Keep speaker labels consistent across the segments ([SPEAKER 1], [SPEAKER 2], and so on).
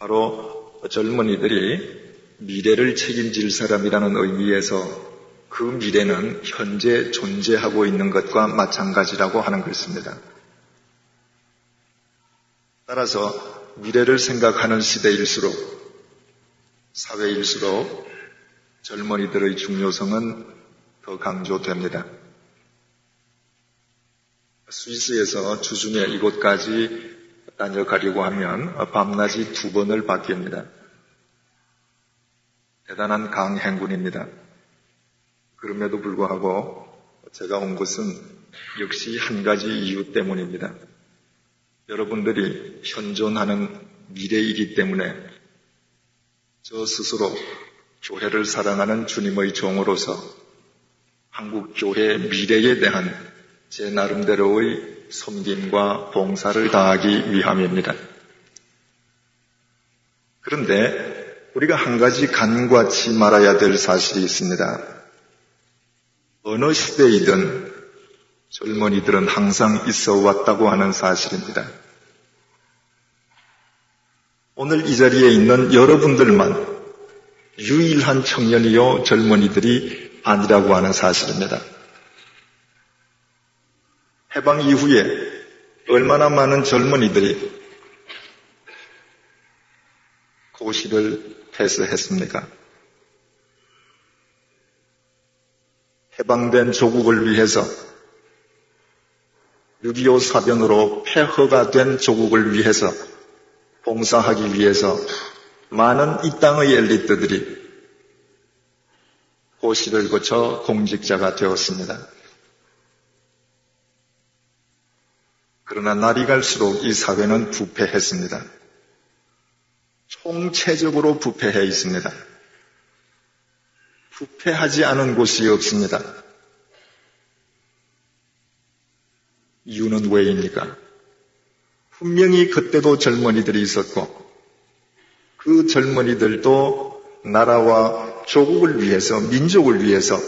[SPEAKER 1] 바로 젊은이들이 미래를 책임질 사람이라는 의미에서 그 미래는 현재 존재하고 있는 것과 마찬가지라고 하는 것입니다. 따라서 미래를 생각하는 시대일수록, 사회일수록 젊은이들의 중요성은 더 강조됩니다. 스위스에서 주중에 이곳까지 다녀가려고 하면 밤낮이 2번을 바뀝니다. 대단한 강행군입니다. 그럼에도 불구하고 제가 온 것은 역시 한 가지 이유 때문입니다. 여러분들이 현존하는 미래이기 때문에 저 스스로 교회를 사랑하는 주님의 종으로서 한국 교회 미래에 대한 제 나름대로의 섬김과 봉사를 다하기 위함입니다. 그런데 우리가 한 가지 간과치 말아야 될 사실이 있습니다. 어느 시대이든 젊은이들은 항상 있어 왔다고 하는 사실입니다. 오늘 이 자리에 있는 여러분들만 유일한 청년이요 젊은이들이 아니라고 하는 사실입니다. 해방 이후에 얼마나 많은 젊은이들이 고시를 패스했습니까? 해방된 조국을 위해서 6.25 사변으로 폐허가 된 조국을 위해서 봉사하기 위해서 많은 이 땅의 엘리트들이 고시를 거쳐 공직자가 되었습니다. 그러나 날이 갈수록 이 사회는 부패했습니다. 총체적으로 부패해 있습니다. 부패하지 않은 곳이 없습니다. 이유는 왜입니까? 분명히 그때도 젊은이들이 있었고 그 젊은이들도 나라와 조국을 위해서, 민족을 위해서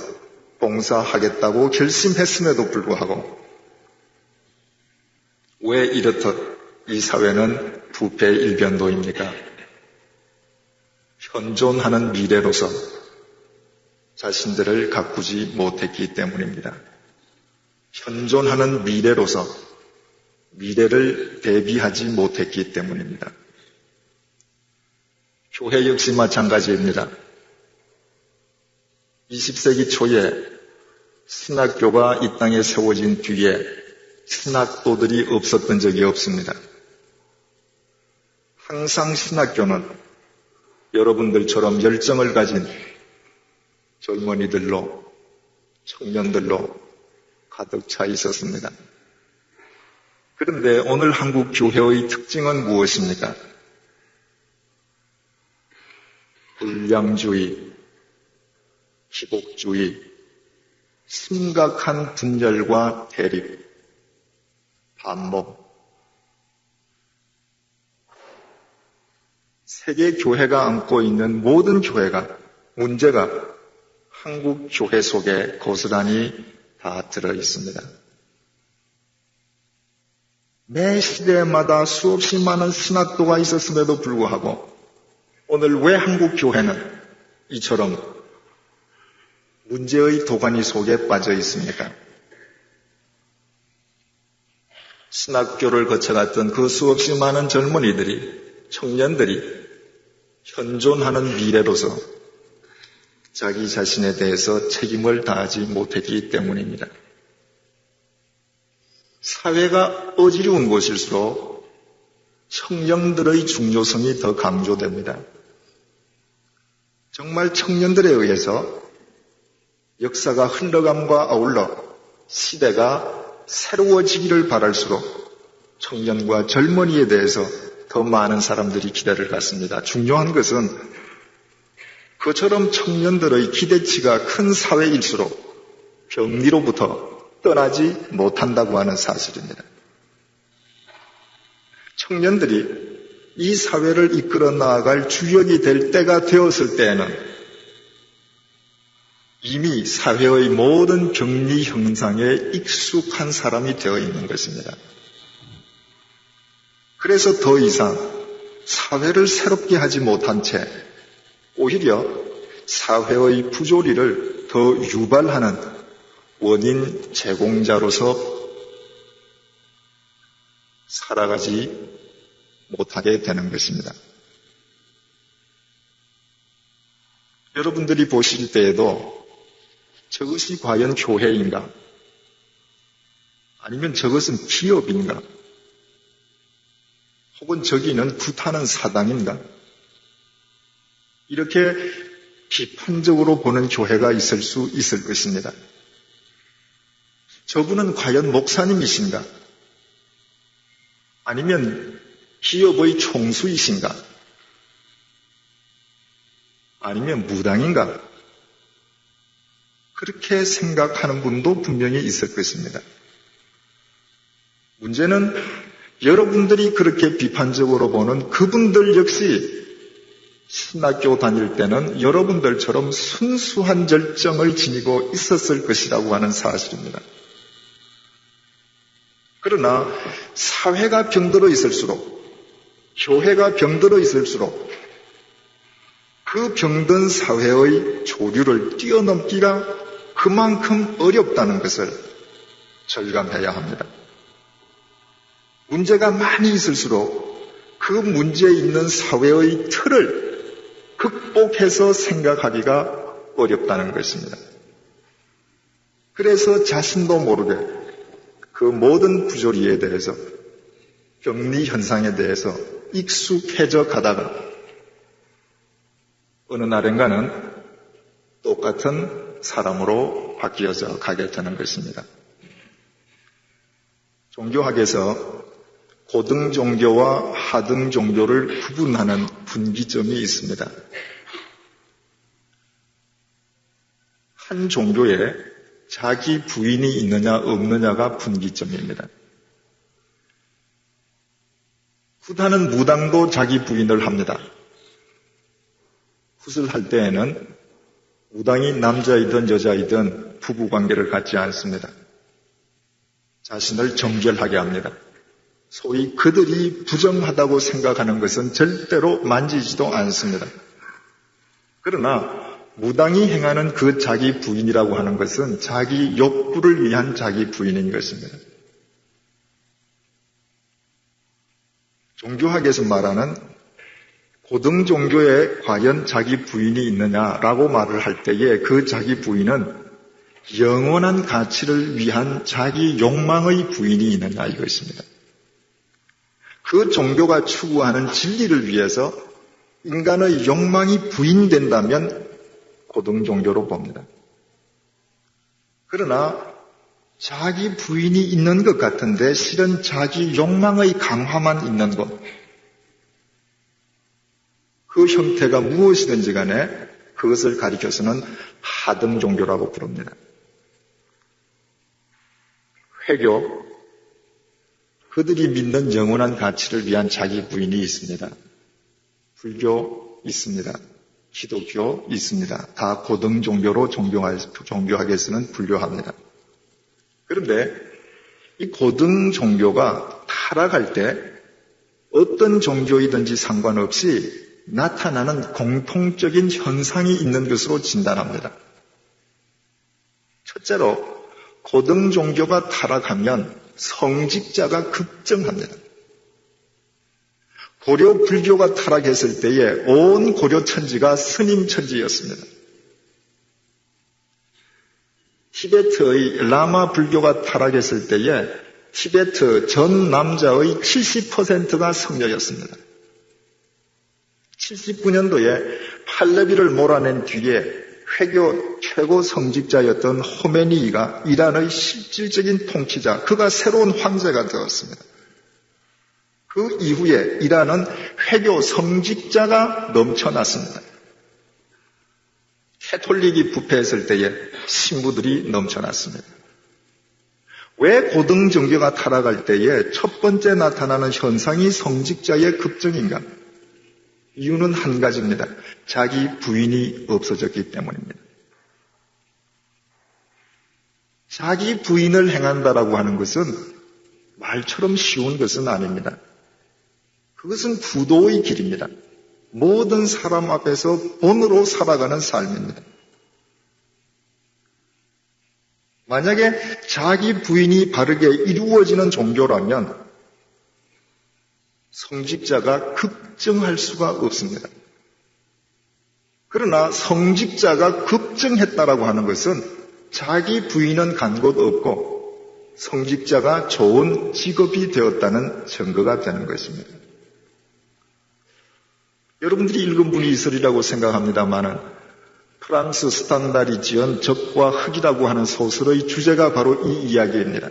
[SPEAKER 1] 봉사하겠다고 결심했음에도 불구하고 왜 이렇듯 이 사회는 부패의 일변도입니까? 현존하는 미래로서 자신들을 가꾸지 못했기 때문입니다. 현존하는 미래로서 미래를 대비하지 못했기 때문입니다. 교회 역시 마찬가지입니다. 20세기 초에 신학교가 이 땅에 세워진 뒤에 신학도들이 없었던 적이 없습니다. 항상 신학교는 여러분들처럼 열정을 가진 젊은이들로, 청년들로 가득 차 있었습니다. 그런데 오늘 한국 교회의 특징은 무엇입니까? 불량주의, 기복주의, 심각한 분열과 대립, 반목. 세계 교회가 안고 있는 모든 교회가, 문제가 한국 교회 속에 고스란히 다 들어 있습니다. 매 시대마다 수없이 많은 신학도가 있었음에도 불구하고 오늘 왜 한국 교회는 이처럼 문제의 도가니 속에 빠져 있습니까? 신학교를 거쳐갔던 그 수없이 많은 젊은이들이, 청년들이 현존하는 미래로서 자기 자신에 대해서 책임을 다하지 못했기 때문입니다. 사회가 어지러운 곳일수록 청년들의 중요성이 더 강조됩니다. 정말 청년들에 의해서 역사가 흘러감과 아울러 시대가 새로워지기를 바랄수록 청년과 젊은이에 대해서 더 많은 사람들이 기대를 갖습니다. 중요한 것은 그처럼 청년들의 기대치가 큰 사회일수록 병리로부터 떠나지 못한다고 하는 사실입니다. 청년들이 이 사회를 이끌어 나아갈 주역이 될 때가 되었을 때에는 이미 사회의 모든 격리 형상에 익숙한 사람이 되어 있는 것입니다. 그래서 더 이상 사회를 새롭게 하지 못한 채 오히려 사회의 부조리를 더 유발하는 원인 제공자로서 살아가지 못하게 되는 것입니다. 여러분들이 보실 때에도 저것이 과연 교회인가? 아니면 저것은 기업인가? 혹은 저기는 구타는 사당인가? 이렇게 비판적으로 보는 교회가 있을 수 있을 것입니다. 저분은 과연 목사님이신가? 아니면 기업의 총수이신가? 아니면 무당인가? 그렇게 생각하는 분도 분명히 있을 것입니다. 문제는 여러분들이 그렇게 비판적으로 보는 그분들 역시 신학교 다닐 때는 여러분들처럼 순수한 열정을 지니고 있었을 것이라고 하는 사실입니다. 그러나 사회가 병들어 있을수록, 교회가 병들어 있을수록 그 병든 사회의 조류를 뛰어넘기가 그만큼 어렵다는 것을 절감해야 합니다. 문제가 많이 있을수록 그 문제에 있는 사회의 틀을 극복해서 생각하기가 어렵다는 것입니다. 그래서 자신도 모르게 그 모든 부조리에 대해서, 병리 현상에 대해서 익숙해져 가다가 어느 날인가는 똑같은 사람으로 바뀌어져 가게 되는 것입니다. 종교학에서 고등 종교와 하등 종교를 구분하는 분기점이 있습니다. 한 종교에 자기 부인이 있느냐 없느냐가 분기점입니다. 굿하는 무당도 자기 부인을 합니다. 굿을 할 때에는 무당이 남자이든 여자이든 부부관계를 갖지 않습니다. 자신을 정결하게 합니다. 소위 그들이 부정하다고 생각하는 것은 절대로 만지지도 않습니다. 그러나 무당이 행하는 그 자기 부인이라고 하는 것은 자기 욕구를 위한 자기 부인인 것입니다. 종교학에서 말하는 고등 종교에 과연 자기 부인이 있느냐라고 말을 할 때에 그 자기 부인은 영원한 가치를 위한 자기 욕망의 부인이 있느냐 이것입니다. 그 종교가 추구하는 진리를 위해서 인간의 욕망이 부인된다면 고등 종교로 봅니다. 그러나 자기 부인이 있는 것 같은데 실은 자기 욕망의 강화만 있는 것, 그 형태가 무엇이든지 간에 그것을 가리켜서는 하등 종교라고 부릅니다. 회교, 그들이 믿는 영원한 가치를 위한 자기 부인이 있습니다. 불교 있습니다. 기독교 있습니다. 다 고등 종교로 종교학에서는 분류합니다. 그런데 이 고등 종교가 타락할 때 어떤 종교이든지 상관없이 나타나는 공통적인 현상이 있는 것으로 진단합니다. 첫째로 고등 종교가 타락하면 성직자가 급증합니다. 고려 불교가 타락했을 때에 온 고려 천지가 스님 천지였습니다. 티베트의 라마 불교가 타락했을 때에 티베트 전 남자의 70%가 성녀였습니다. 79년도에 팔레비를 몰아낸 뒤에 회교 최고 성직자였던 호메니이가 이란의 실질적인 통치자, 그가 새로운 황제가 되었습니다. 그 이후에 이란은 회교 성직자가 넘쳐났습니다. 캐톨릭이 부패했을 때에 신부들이 넘쳐났습니다. 왜 고등 종교가 타락할 때에 첫 번째 나타나는 현상이 성직자의 급증인가? 이유는 한 가지입니다. 자기 부인이 없어졌기 때문입니다. 자기 부인을 행한다라고 하는 것은 말처럼 쉬운 것은 아닙니다. 그것은 부도의 길입니다. 모든 사람 앞에서 본으로 살아가는 삶입니다. 만약에 자기 부인이 바르게 이루어지는 종교라면 성직자가 급증할 수가 없습니다. 그러나 성직자가 급증했다라고 하는 것은 자기 부인은 간 곳 없고 성직자가 좋은 직업이 되었다는 증거가 되는 것입니다. 여러분들이 읽은 분이 있으리라고 생각합니다마는 프랑스 스탄달이 지은 적과 흑이라고 하는 소설의 주제가 바로 이 이야기입니다.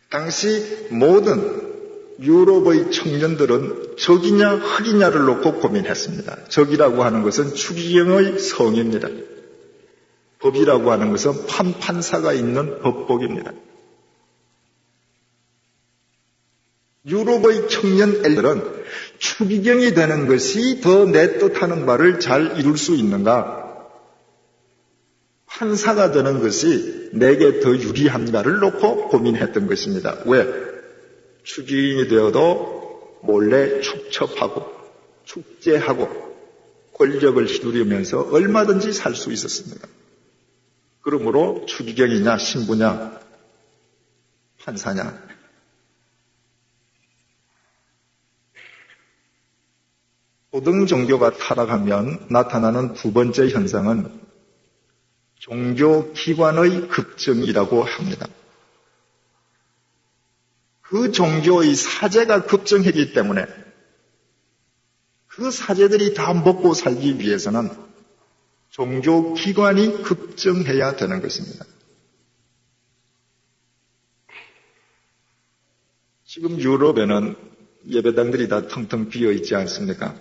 [SPEAKER 1] 당시 모든 유럽의 청년들은 적이냐 흑이냐를 놓고 고민했습니다. 적이라고 하는 것은 추기경의 성입니다. 법이라고 하는 것은 판사가 있는 법복입니다. 유럽의 청년 엘들은 추기경이 되는 것이 더 내 뜻하는 바를 잘 이룰 수 있는가? 판사가 되는 것이 내게 더 유리한가를 놓고 고민했던 것입니다. 왜? 추기경이 되어도 몰래 축첩하고 축제하고 권력을 휘두르면서 얼마든지 살 수 있었습니다. 그러므로 추기경이냐 신부냐 판사냐, 고등 종교가 타락하면 나타나는 두 번째 현상은 종교기관의 급증이라고 합니다. 그 종교의 사제가 급증했기 때문에 그 사제들이 다 먹고 살기 위해서는 종교기관이 급증해야 되는 것입니다. 지금 유럽에는 예배당들이 다 텅텅 비어 있지 않습니까?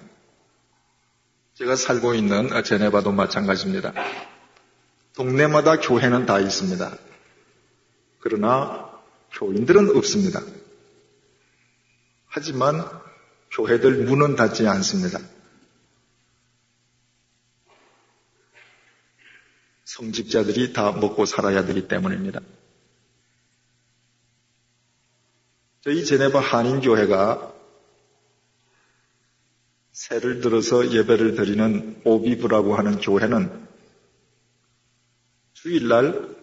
[SPEAKER 1] 제가 살고 있는 제네바도 마찬가지입니다. 동네마다 교회는 다 있습니다. 그러나 교인들은 없습니다. 하지만 교회들 문은 닫지 않습니다. 성직자들이 다 먹고 살아야 되기 때문입니다. 저희 제네바 한인교회가 새를 들어서 예배를 드리는 오비브라고 하는 교회는 주일날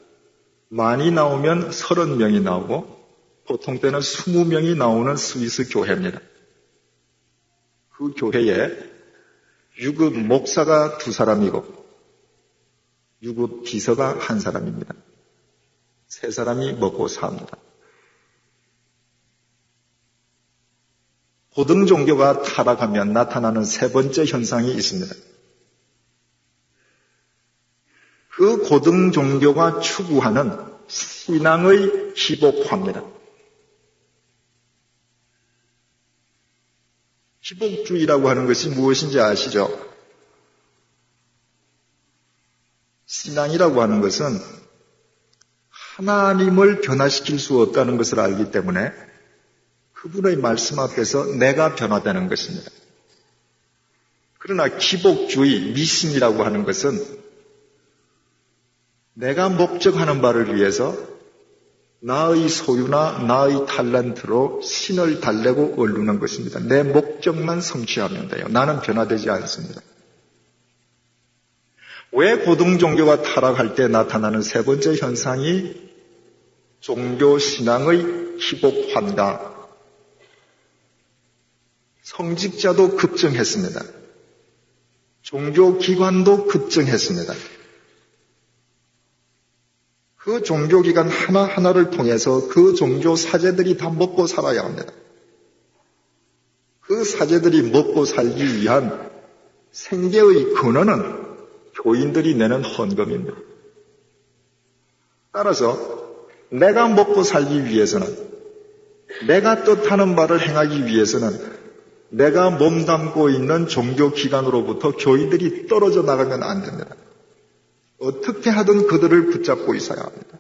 [SPEAKER 1] 많이 나오면 30명이 나오고 보통 때는 20명이 나오는 스위스 교회입니다. 그 교회에 유급 목사가 2사람이고 유급 비서가 1사람입니다. 3사람이 먹고 삽니다. 고등 종교가 타락하면 나타나는 세 번째 현상이 있습니다. 그 고등 종교가 추구하는 신앙의 기복화입니다. 기복주의라고 하는 것이 무엇인지 아시죠? 신앙이라고 하는 것은 하나님을 변화시킬 수 없다는 것을 알기 때문에 그분의 말씀 앞에서 내가 변화되는 것입니다. 그러나 기복주의, 미신이라고 하는 것은 내가 목적하는 바를 위해서 나의 소유나 나의 탤런트로 신을 달래고 얼루는 것입니다. 내 목적만 성취하면 돼요. 나는 변화되지 않습니다. 왜 고등 종교가 타락할 때 나타나는 세 번째 현상이 종교 신앙의 기복화인가? 성직자도 급증했습니다. 종교기관도 급증했습니다. 그 종교기관 하나하나를 통해서 그 종교 사제들이 다 먹고 살아야 합니다. 그 사제들이 먹고 살기 위한 생계의 근원은 교인들이 내는 헌금입니다. 따라서 내가 먹고 살기 위해서는, 내가 뜻하는 바를 행하기 위해서는 내가 몸담고 있는 종교기관으로부터 교인들이 떨어져 나가면 안 됩니다. 어떻게 하든 그들을 붙잡고 있어야 합니다.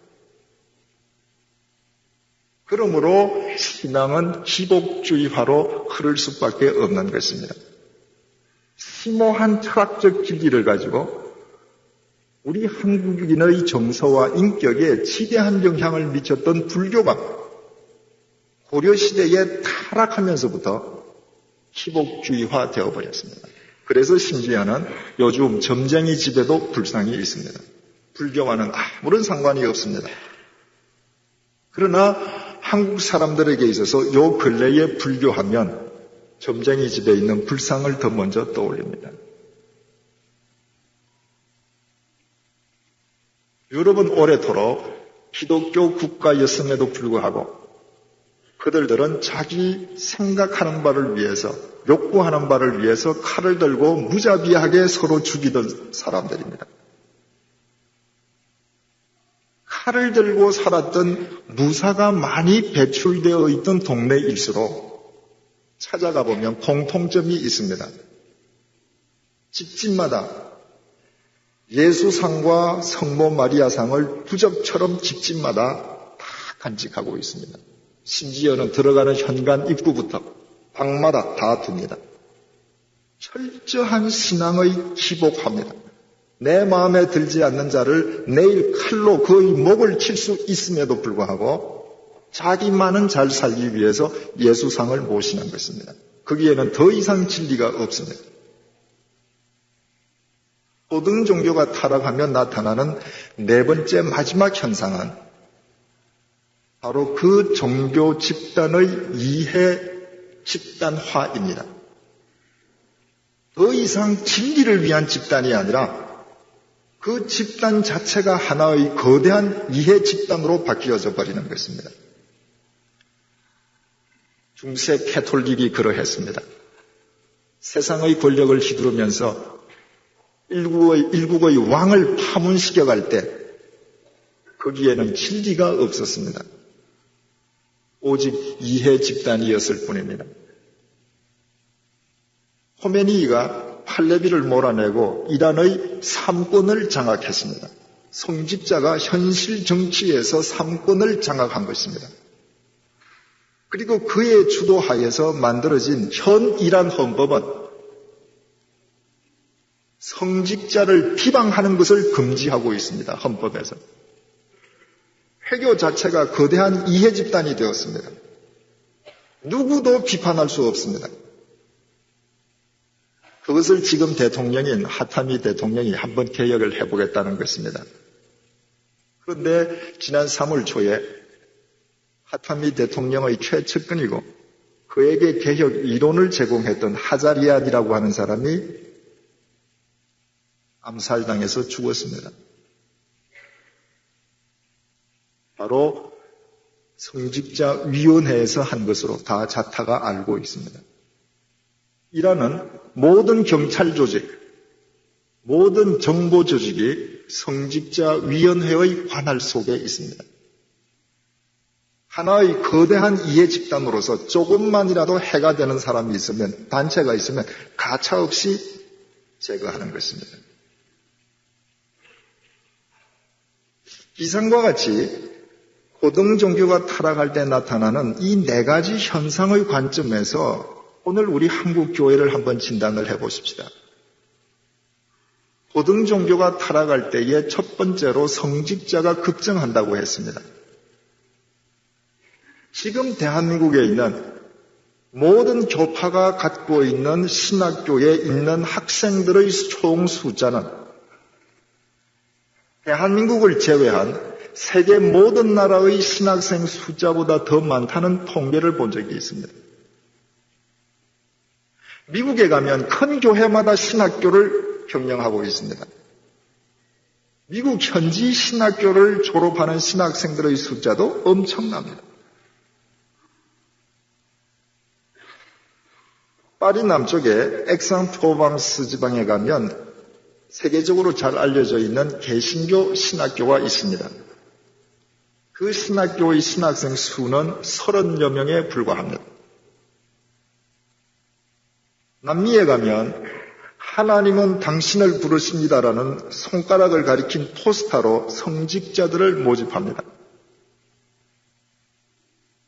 [SPEAKER 1] 그러므로 신앙은 기복주의화로 흐를 수밖에 없는 것입니다. 심오한 철학적 진리를 가지고 우리 한국인의 정서와 인격에 지대한 영향을 미쳤던 불교가 고려시대에 타락하면서부터 희복주의화 되어버렸습니다. 그래서 심지어는 요즘 점쟁이 집에도 불상이 있습니다. 불교와는 아무런 상관이 없습니다. 그러나 한국 사람들에게 있어서 요 근래에 불교하면 점쟁이 집에 있는 불상을 더 먼저 떠올립니다. 유럽은 오래도록 기독교 국가였음에도 불구하고 그들은 자기 생각하는 바를 위해서, 욕구하는 바를 위해서 칼을 들고 무자비하게 서로 죽이던 사람들입니다. 칼을 들고 살았던 무사가 많이 배출되어 있던 동네일수록 찾아가 보면 공통점이 있습니다. 집집마다 예수상과 성모 마리아상을 부적처럼 집집마다 다 간직하고 있습니다. 심지어는 들어가는 현관 입구부터 방마다 다 둡니다. 철저한 신앙의 기복합니다. 내 마음에 들지 않는 자를 내일 칼로 그의 목을 칠 수 있음에도 불구하고 자기만은 잘 살기 위해서 예수상을 모시는 것입니다. 거기에는 더 이상 진리가 없습니다. 모든 종교가 타락하며 나타나는 네 번째 마지막 현상은 바로 그 종교 집단의 이해 집단화입니다. 더 이상 진리를 위한 집단이 아니라 그 집단 자체가 하나의 거대한 이해 집단으로 바뀌어져 버리는 것입니다. 중세 캐톨릭이 그러했습니다. 세상의 권력을 휘두르면서 일국의 왕을 파문시켜갈 때 거기에는 진리가 없었습니다. 오직 이해 집단이었을 뿐입니다. 호메니이가 팔레비를 몰아내고 이란의 삼권을 장악했습니다. 성직자가 현실 정치에서 삼권을 장악한 것입니다. 그리고 그의 주도하에서 만들어진 현 이란 헌법은 성직자를 비방하는 것을 금지하고 있습니다. 헌법에서. 회교 자체가 거대한 이해 집단이 되었습니다. 누구도 비판할 수 없습니다. 그것을 지금 대통령인 하타미 대통령이 한번 개혁을 해보겠다는 것입니다. 그런데 지난 3월 초에 하타미 대통령의 최측근이고 그에게 개혁 이론을 제공했던 하자리안이라고 하는 사람이 암살당해서 죽었습니다. 바로 성직자위원회에서 한 것으로 다 자타가 알고 있습니다. 이란은 모든 경찰 조직, 모든 정보 조직이 성직자위원회의 관할 속에 있습니다. 하나의 거대한 이해 집단으로서 조금만이라도 해가 되는 사람이 있으면, 단체가 있으면 가차없이 제거하는 것입니다. 이상과 같이 고등 종교가 타락할 때 나타나는 이 네 가지 현상의 관점에서 오늘 우리 한국 교회를 한번 진단을 해보십시다. 고등 종교가 타락할 때에 첫 번째로 성직자가 급증한다고 했습니다. 지금 대한민국에 있는 모든 교파가 갖고 있는 신학교에 있는 학생들의 총 숫자는 대한민국을 제외한 세계 모든 나라의 신학생 숫자보다 더 많다는 통계를 본 적이 있습니다. 미국에 가면 큰 교회마다 신학교를 경영하고 있습니다. 미국 현지 신학교를 졸업하는 신학생들의 숫자도 엄청납니다. 파리 남쪽에 엑상프로방스 지방에 가면 세계적으로 잘 알려져 있는 개신교 신학교가 있습니다. 그 신학교의 신학생 수는 30여 명에 불과합니다. 남미에 가면 하나님은 당신을 부르십니다라는 손가락을 가리킨 포스터로 성직자들을 모집합니다.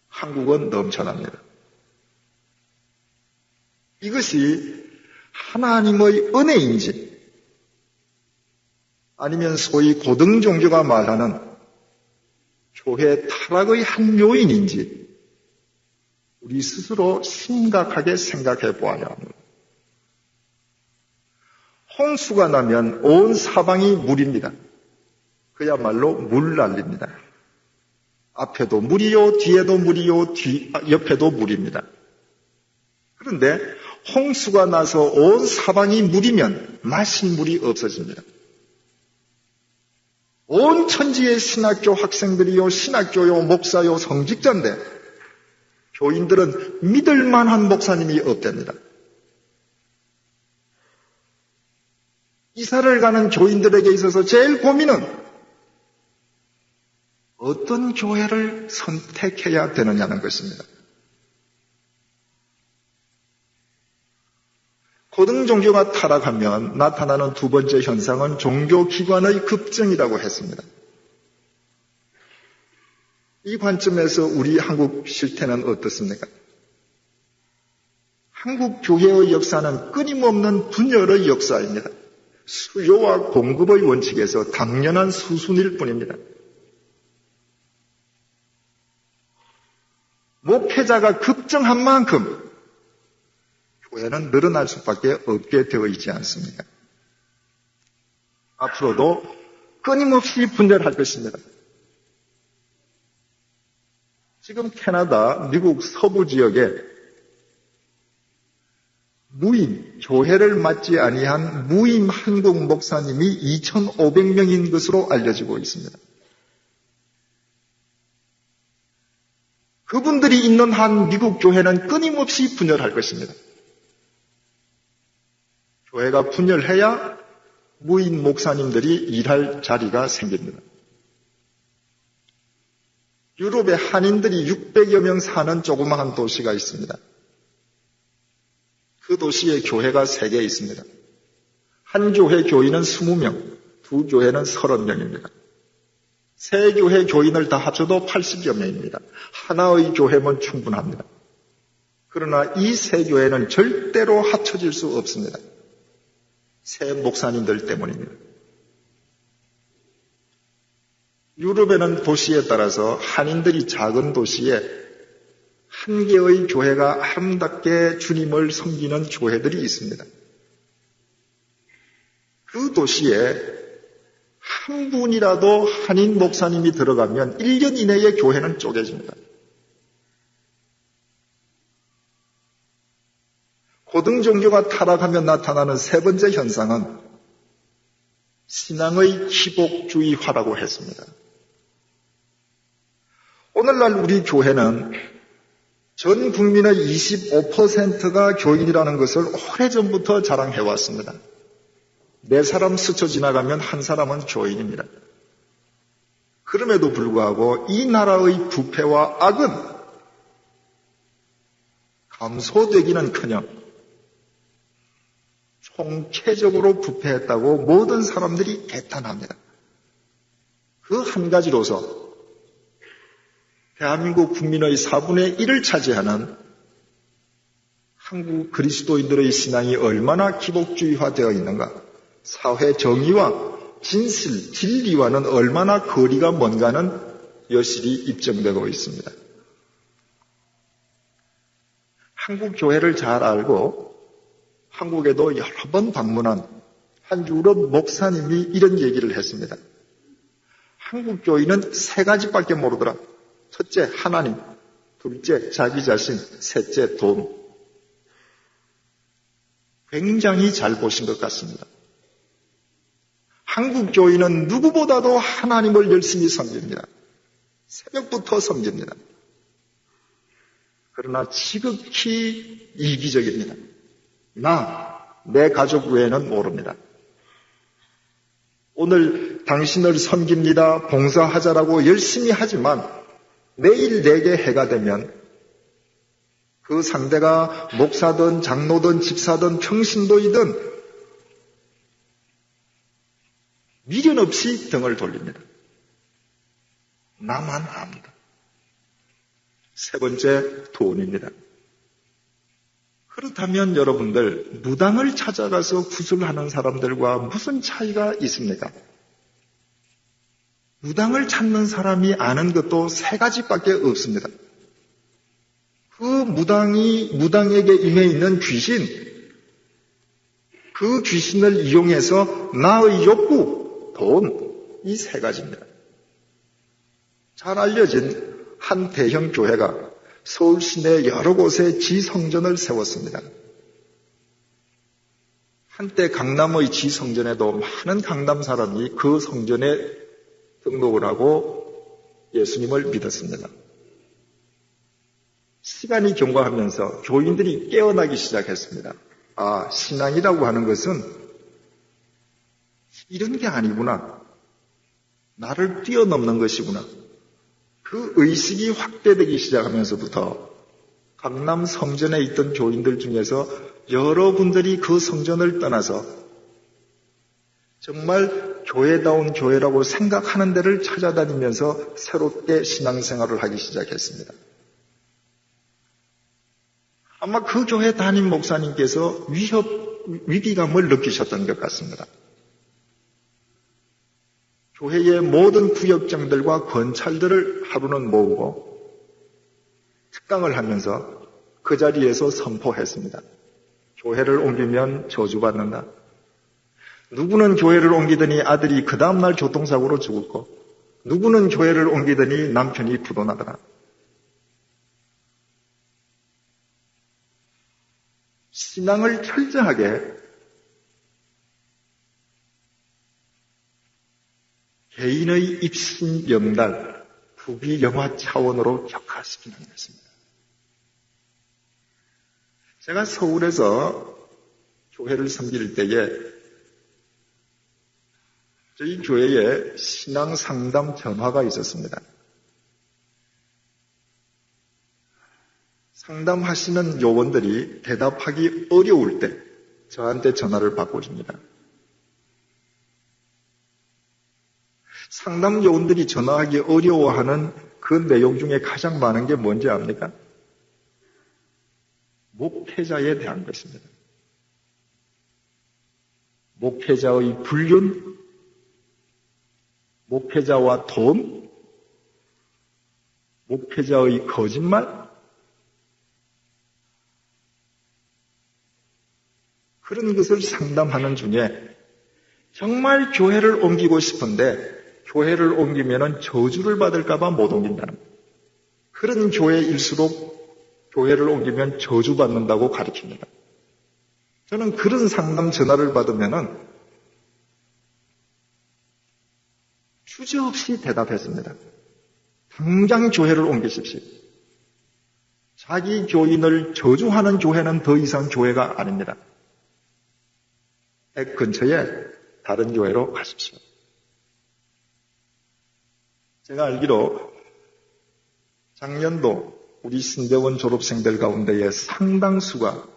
[SPEAKER 1] 한국은 넘쳐납니다. 이것이 하나님의 은혜인지 아니면 소위 고등 종교가 말하는 교회 타락의 한 요인인지 우리 스스로 심각하게 생각해 보아야 합니다. 홍수가 나면 온 사방이 물입니다. 그야말로 물난리입니다. 앞에도 물이요, 뒤에도 물이요, 옆에도 물입니다. 그런데 홍수가 나서 온 사방이 물이면 마실 물이 없어집니다. 온 천지의 신학교 학생들이요, 신학교요, 목사요, 성직자인데 교인들은 믿을 만한 목사님이 없답니다. 이사를 가는 교인들에게 있어서 제일 고민은 어떤 교회를 선택해야 되느냐는 것입니다. 고등종교가 타락하면 나타나는 두 번째 현상은 종교기관의 급증이라고 했습니다. 이 관점에서 우리 한국 실태는 어떻습니까? 한국 교회의 역사는 끊임없는 분열의 역사입니다. 수요와 공급의 원칙에서 당연한 수순일 뿐입니다. 목회자가 급증한 만큼 교회는 늘어날 수밖에 없게 되어 있지 않습니까? 앞으로도 끊임없이 분열할 것입니다. 지금 캐나다, 미국 서부 지역에 무임, 교회를 맡지 아니한 무임 한국 목사님이 2,500명인 것으로 알려지고 있습니다. 그분들이 있는 한 미국 교회는 끊임없이 분열할 것입니다. 교회가 분열해야 무임 목사님들이 일할 자리가 생깁니다. 유럽에 한인들이 600여 명 사는 조그마한 도시가 있습니다. 그 도시에 교회가 3개 있습니다. 한 교회 교인은 20명, 두 교회는 30명입니다. 세 교회 교인을 다 합쳐도 80여 명입니다. 하나의 교회면 충분합니다. 그러나 이 세 교회는 절대로 합쳐질 수 없습니다. 세 목사님들 때문입니다. 유럽에는 도시에 따라서 한인들이 작은 도시에 한 개의 교회가 아름답게 주님을 섬기는 교회들이 있습니다. 그 도시에 한 분이라도 한인 목사님이 들어가면 1년 이내에 교회는 쪼개집니다. 고등종교가 타락하면 나타나는 세 번째 현상은 신앙의 기복주의화라고 했습니다. 오늘날 우리 교회는 전 국민의 25%가 교인이라는 것을 오래전부터 자랑해왔습니다. 4사람 스쳐 지나가면 한 사람은 교인입니다. 그럼에도 불구하고 이 나라의 부패와 악은 감소되기는커녕 총체적으로 부패했다고 모든 사람들이 개탄합니다. 그 한 가지로서 대한민국 국민의 4분의 1을 차지하는 한국 그리스도인들의 신앙이 얼마나 기복주의화되어 있는가, 사회 정의와 진실, 진리와는 얼마나 거리가 먼가는 여실히 입증되고 있습니다. 한국 교회를 잘 알고 한국에도 여러 번 방문한 한 유럽 목사님이 이런 얘기를 했습니다. 한국 교인은 3가지밖에 모르더라. 첫째, 하나님. 둘째, 자기 자신. 셋째, 돈. 굉장히 잘 보신 것 같습니다. 한국 교인은 누구보다도 하나님을 열심히 섬깁니다. 새벽부터 섬깁니다. 그러나 지극히 이기적입니다. 내 가족 외에는 모릅니다. 오늘 당신을 섬깁니다, 봉사하자라고 열심히 하지만 내일 내게 해가 되면 그 상대가 목사든 장로든 집사든 평신도이든 미련 없이 등을 돌립니다. 나만 압니다. 세 번째, 돈입니다. 그렇다면 여러분들, 무당을 찾아가서 구슬하는 사람들과 무슨 차이가 있습니까? 무당을 찾는 사람이 아는 것도 3가지밖에 없습니다. 그 무당에게 임해 있는 귀신, 그 귀신을 이용해서 나의 욕구, 돈, 이 세 가지입니다. 잘 알려진 한 대형 교회가 서울 시내 여러 곳에 지성전을 세웠습니다. 한때 강남의 지성전에도 많은 강남 사람이 그 성전에 등록을 하고 예수님을 믿었습니다. 시간이 경과하면서 교인들이 깨어나기 시작했습니다. 아, 신앙이라고 하는 것은 이런 게 아니구나. 나를 뛰어넘는 것이구나. 그 의식이 확대되기 시작하면서부터 강남 성전에 있던 교인들 중에서 여러분들이 그 성전을 떠나서 정말 교회다운 교회라고 생각하는 데를 찾아다니면서 새롭게 신앙생활을 하기 시작했습니다. 아마 그 교회 담임 목사님께서 위기감을 느끼셨던 것 같습니다. 교회의 모든 구역장들과 권찰들을 하루는 모으고 특강을 하면서 그 자리에서 선포했습니다. 교회를 옮기면 저주받는다. 누구는 교회를 옮기더니 아들이 그 다음날 교통사고로 죽었고, 누구는 교회를 옮기더니 남편이 부도나더라. 신앙을 철저하게 개인의 입신 명달, 부귀영화 차원으로 격화시키는 것입니다. 제가 서울에서 교회를 섬길 때에 저희 교회에 신앙 상담 전화가 있었습니다. 상담하시는 요원들이 대답하기 어려울 때 저한테 전화를 받고 줍니다. 상담 요원들이 전화하기 어려워하는 그 내용 중에 가장 많은 게 뭔지 압니까? 목회자에 대한 것입니다. 목회자의 불륜, 목회자와 돈, 목회자의 거짓말, 그런 것을 상담하는 중에 정말 교회를 옮기고 싶은데 교회를 옮기면 저주를 받을까봐 못 옮긴다는 거예요. 그런 교회일수록 교회를 옮기면 저주받는다고 가르칩니다. 저는 그런 상담 전화를 받으면 주저없이 대답했습니다. 당장 교회를 옮기십시오. 자기 교인을 저주하는 교회는 더 이상 교회가 아닙니다. 핵 근처에 다른 교회로 가십시오. 제가 알기로 작년도 우리 신대원 졸업생들 가운데에 상당수가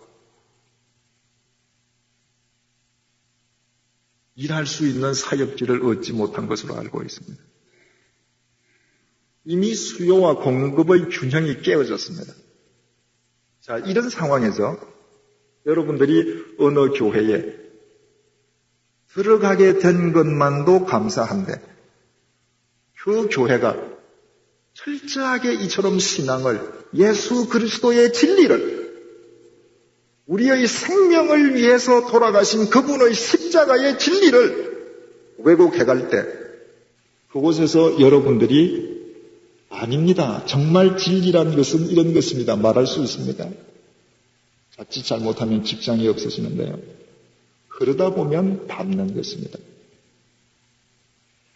[SPEAKER 1] 일할 수 있는 사역지를 얻지 못한 것으로 알고 있습니다. 이미 수요와 공급의 균형이 깨어졌습니다. 자, 이런 상황에서 여러분들이 어느 교회에 들어가게 된 것만도 감사한데 그 교회가 철저하게 이처럼 신앙을, 예수 그리스도의 진리를, 우리의 생명을 위해서 돌아가신 그분의 십자가의 진리를 왜곡해갈 때 그곳에서 여러분들이 아닙니다. 정말 진리란 것은 이런 것입니다. 말할 수 있습니다. 자칫 잘못하면 직장이 없어지는데요. 그러다 보면 밟는 것입니다.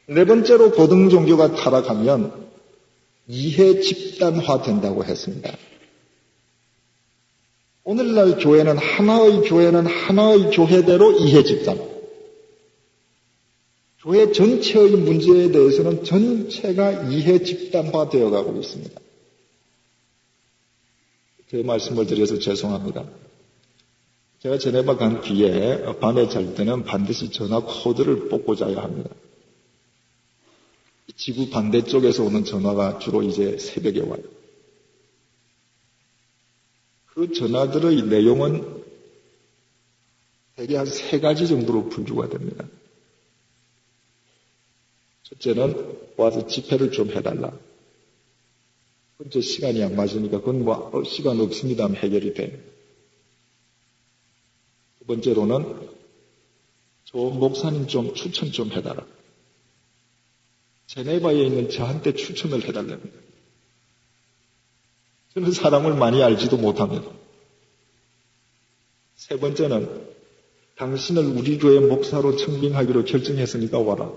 [SPEAKER 1] 네 번째로 고등 종교가 타락하면 이해 집단화 된다고 했습니다. 오늘날 교회는 하나의 교회대로 이해 집단. 교회 전체의 문제에 대해서는 전체가 이해 집단화 되어가고 있습니다. 그 말씀을 드려서 죄송합니다. 제가 제네바 간 뒤에 밤에 잘 때는 반드시 전화 코드를 뽑고 자야 합니다. 지구 반대쪽에서 오는 전화가 주로 이제 새벽에 와요. 그 전화들의 내용은 대개 한 3가지 정도로 분류가 됩니다. 첫째는 와서 집회를 좀 해달라. 번째 시간이 안 맞으니까 그건 시간 없습니다 하면 해결이 돼요. 두 번째로는 저 목사님 좀 추천 좀 해달라. 제네바에 있는 저한테 추천을 해달랍니다. 저는 사람을 많이 알지도 못합니다. 세 번째는 당신을 우리 교회 목사로 청빙하기로 결정했으니까 와라.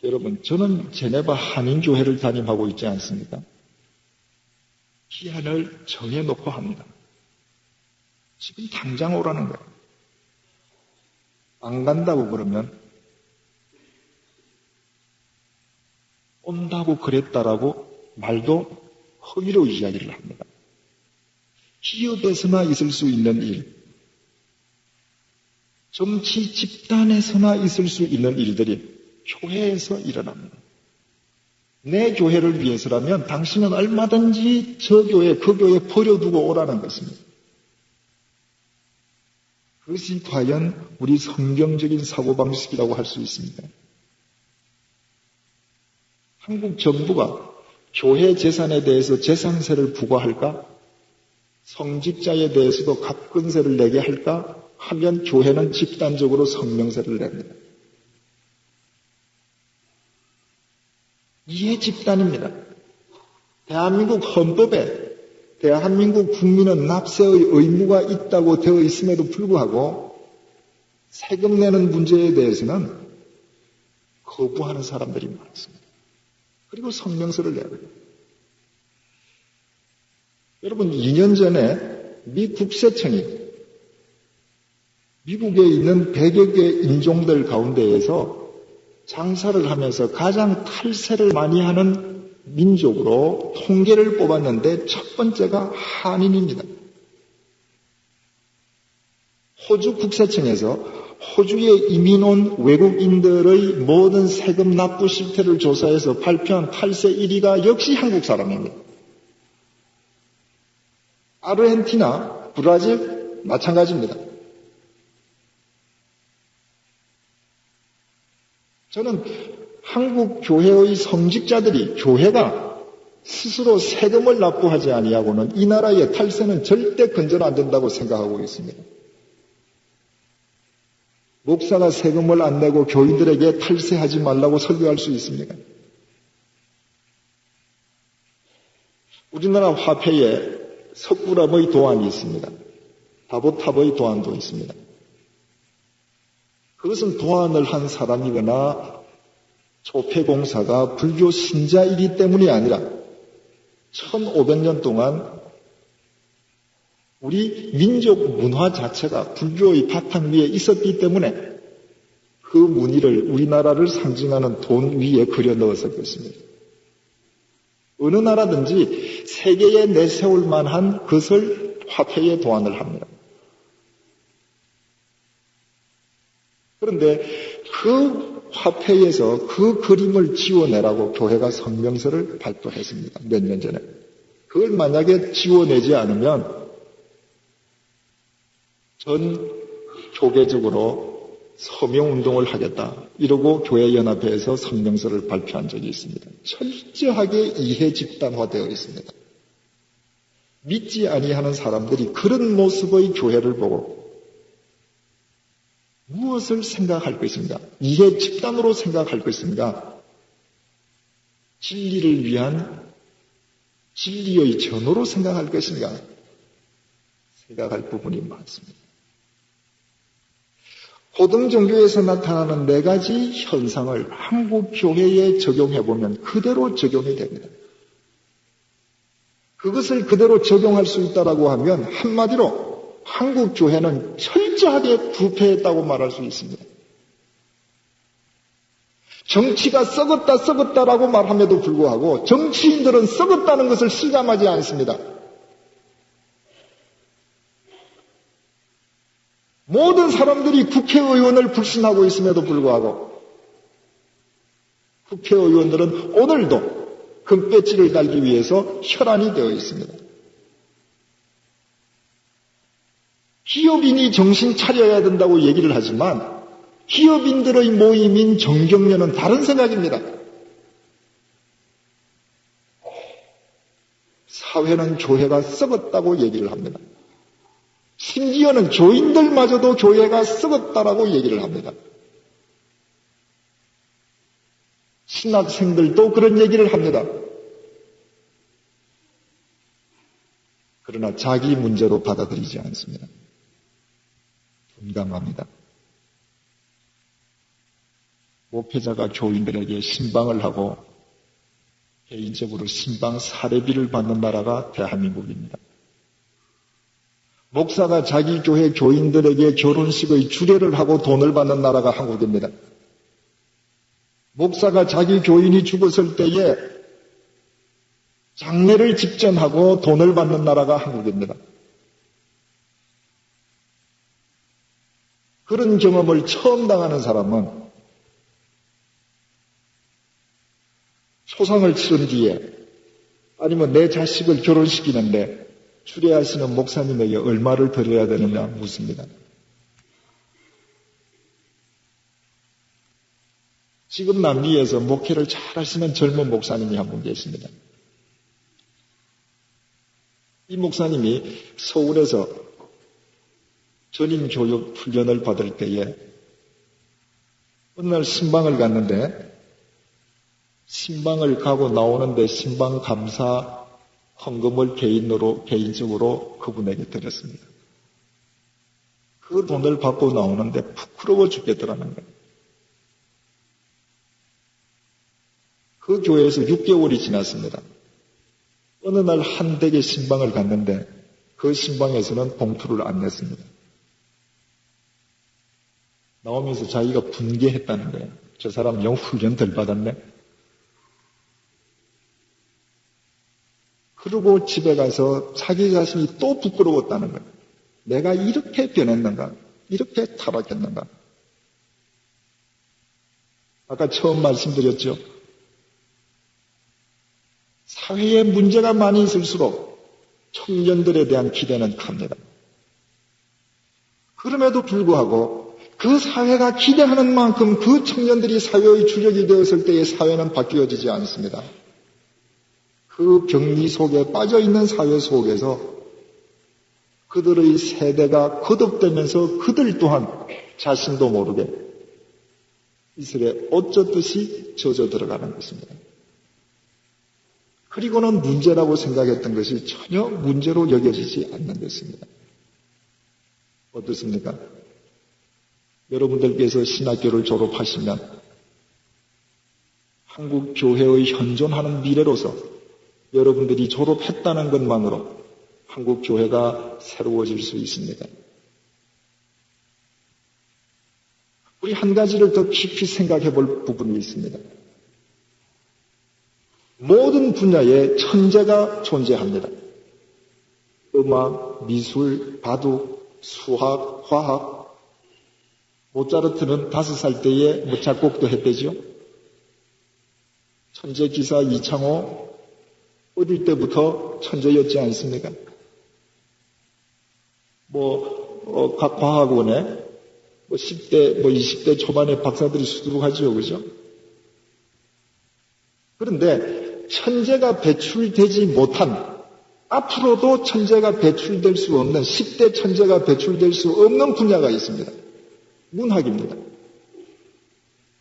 [SPEAKER 1] 여러분, 저는 제네바 한인교회를 담임하고 있지 않습니까? 기한을 정해놓고 합니다. 지금 당장 오라는 거예요. 안 간다고 그러면 온다고 그랬다라고 말도 허위로 이야기를 합니다. 기업에서나 있을 수 있는 일, 정치 집단에서나 있을 수 있는 일들이 교회에서 일어납니다. 내 교회를 위해서라면 당신은 얼마든지 저 교회, 그 교회 버려두고 오라는 것입니다. 그것이 과연 우리 성경적인 사고방식이라고 할 수 있습니다. 한국 정부가 교회 재산에 대해서 재산세를 부과할까? 성직자에 대해서도 갑근세를 내게 할까? 하면 교회는 집단적으로 성명세를 냅니다. 이해 집단입니다. 대한민국 헌법에 대한민국 국민은 납세의 의무가 있다고 되어 있음에도 불구하고 세금 내는 문제에 대해서는 거부하는 사람들이 많습니다. 그리고 성명서를 내야 돼요. 여러분, 2년 전에 미 국세청이 미국에 있는 100여 개 인종들 가운데에서 장사를 하면서 가장 탈세를 많이 하는 민족으로 통계를 뽑았는데 첫 번째가 한인입니다. 호주 국세청에서 호주에 이민 온 외국인들의 모든 세금 납부 실태를 조사해서 발표한 탈세 1위가 역시 한국 사람입니다. 아르헨티나, 브라질 마찬가지입니다. 저는 한국 교회의 성직자들이 교회가 스스로 세금을 납부하지 아니하고는 이 나라의 탈세는 절대 건전 안 된다고 생각하고 있습니다. 목사가 세금을 안 내고 교인들에게 탈세하지 말라고 설교할 수 있습니까? 우리나라 화폐에 석굴암의 도안이 있습니다. 다보탑의 도안도 있습니다. 그것은 도안을 한 사람이거나 조폐공사가 불교 신자이기 때문이 아니라 1500년 동안 우리 민족 문화 자체가 불교의 바탕 위에 있었기 때문에 그 무늬를 우리나라를 상징하는 돈 위에 그려 넣어서 그렇습니다. 어느 나라든지 세계에 내세울 만한 것을 화폐에 도안을 합니다. 그런데 그 화폐에서 그 그림을 지워내라고 교회가 성명서를 발표했습니다. 몇 년 전에. 그걸 만약에 지워내지 않으면 전 교계적으로 서명운동을 하겠다. 이러고 교회연합회에서 성명서를 발표한 적이 있습니다. 철저하게 이해 집단화되어 있습니다. 믿지 아니하는 사람들이 그런 모습의 교회를 보고 무엇을 생각할 것인가? 이해 집단으로 생각할 것인가? 진리를 위한 진리의 전호로 생각할 것인가? 생각할 부분이 많습니다. 고등종교에서 나타나는 4가지 현상을 한국 교회에 적용해보면 그대로 적용이 됩니다. 그것을 그대로 적용할 수 있다고 하면 한마디로 한국 교회는 철저하게 부패했다고 말할 수 있습니다. 정치가 썩었다라고 말함에도 불구하고 정치인들은 썩었다는 것을 실감하지 않습니다. 모든 사람들이 국회의원을 불신하고 있음에도 불구하고 국회의원들은 오늘도 금배지를 달기 위해서 혈안이 되어 있습니다. 기업인이 정신 차려야 된다고 얘기를 하지만 기업인들의 모임인 정경련은 다른 생각입니다. 사회는 교회가 썩었다고 얘기를 합니다. 심지어는 교인들마저도 교회가 썩었다라고 얘기를 합니다. 신학생들도 그런 얘기를 합니다. 그러나 자기 문제로 받아들이지 않습니다. 분감합니다. 목회자가 교인들에게 신방을 하고 개인적으로 신방 사례비를 받는 나라가 대한민국입니다. 목사가 자기 교회 교인들에게 결혼식의 주례를 하고 돈을 받는 나라가 한국입니다. 목사가 자기 교인이 죽었을 때에 장례를 직전하고 돈을 받는 나라가 한국입니다. 그런 경험을 처음 당하는 사람은 초상을 치른 뒤에 아니면 내 자식을 결혼시키는데 주례하시는 목사님에게 얼마를 드려야 되느냐 묻습니다. 지금 남미에서 목회를 잘 하시는 젊은 목사님이 한 분 계십니다. 이 목사님이 서울에서 전임 교육 훈련을 받을 때에 어느 날 신방을 갔는데 신방을 가고 나오는데 신방 감사 헌금을 개인적으로 그분에게 드렸습니다. 그 돈을 받고 나오는데 부끄러워 죽겠더라는 거예요. 그 교회에서 6개월이 지났습니다. 어느 날 한 댁의 신방을 갔는데 그 신방에서는 봉투를 안 냈습니다. 나오면서 자기가 분개했다는 거예요. 저 사람 영 훈련 덜 받았네. 그러고 집에 가서 자기 자신이 또 부끄러웠다는 거예요. 내가 이렇게 변했는가? 이렇게 타락했는가? 아까 처음 말씀드렸죠. 사회에 문제가 많이 있을수록 청년들에 대한 기대는 큽니다. 그럼에도 불구하고 그 사회가 기대하는 만큼 그 청년들이 사회의 주력이 되었을 때의 사회는 바뀌어지지 않습니다. 그 병리 속에 빠져있는 사회 속에서 그들의 세대가 거듭되면서 그들 또한 자신도 모르게 이슬에 어쩌듯이 젖어 들어가는 것입니다. 그리고는 문제라고 생각했던 것이 전혀 문제로 여겨지지 않는 것입니다. 어떻습니까? 여러분들께서 신학교를 졸업하시면 한국 교회의 현존하는 미래로서 여러분들이 졸업했다는 것만으로 한국 교회가 새로워질 수 있습니다. 우리 한 가지를 더 깊이 생각해 볼 부분이 있습니다. 모든 분야에 천재가 존재합니다. 음악, 미술, 바둑, 수학, 화학. 모차르트는 5살 때에 작곡도 했대죠. 천재 기사 이창호 어릴 때부터 천재였지 않습니까? 각 과학원에 10대, 20대 초반에 박사들이 수두룩하지요, 그죠? 그런데 천재가 배출되지 못한, 앞으로도 천재가 배출될 수 없는, 10대 천재가 배출될 수 없는 분야가 있습니다. 문학입니다.